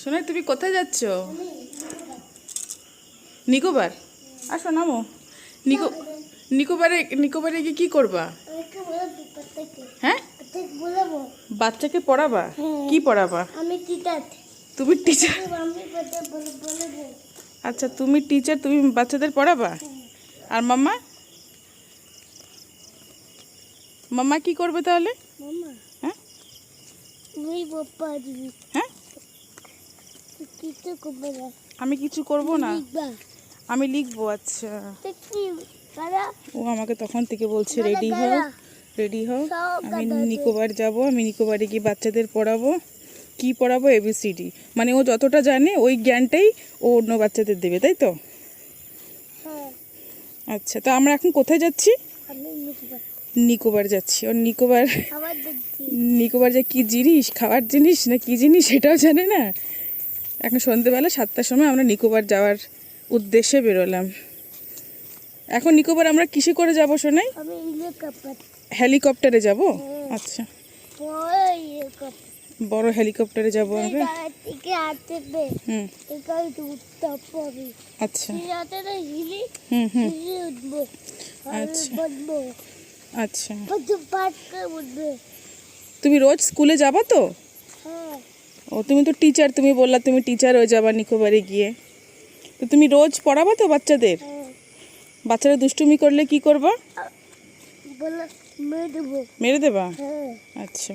সোনাই তুমি কোথায় যাচ্ছ? নিকোবার। আসো নামো। নিকোবারে গিয়ে কি করবা? হ্যাঁ, বাচ্চাকে পড়াবা? কি পড়াবা? তুমি টিচার? আচ্ছা, তুমি টিচার, তুমি বাচ্চাদের পড়াবা। আর মাম্মা? মাম্মা কি করবে তাহলে? হ্যাঁ হ্যাঁ, আমি কিছু করব না, আমি লিখবো। আচ্ছা, ও আমাকে তখন থেকে বলছে রেডি হও রেডি হও। আমি নিকোবার যাব, আমি নিকোবারে গিয়ে বাচ্চাদের পড়াবো। কি পড়াবো? ABCD। মানে ও যতটা জানে ওই জ্ঞানটাই ও অন্য বাচ্চাদের দেবে, তাই তো? আচ্ছা, তো আমরা এখন কোথায় যাচ্ছি? নিকোবার যাচ্ছি। ওর নিকোবার যে কি জিনিস, খাওয়ার জিনিস না কি জিনিস সেটাও জানে না। এখন সন্ধ্যেবেলা 7টার সময় আমরা নিকোবার যাওয়ার উদ্দেশ্যে বেরোলাম। এখন নিকোবার আমরা কিসে করে যাব সোনাই? হেলিকপ্টারে যাব। আচ্ছা, বড় হেলিকপ্টারে যাব আমরা। আচ্ছা আচ্ছা, তুমি রোজ স্কুলে যাবা তো? ও, তুমি তো টিচার, তুমি বললা তুমি টিচার হয়ে যাবা নিকোবারে গিয়ে। তো তুমি রোজ পড়াবা তো বাচ্চাদের? বাচ্চারা দুষ্টুমি করলে কি করবা? মেরে দেবা? আচ্ছা।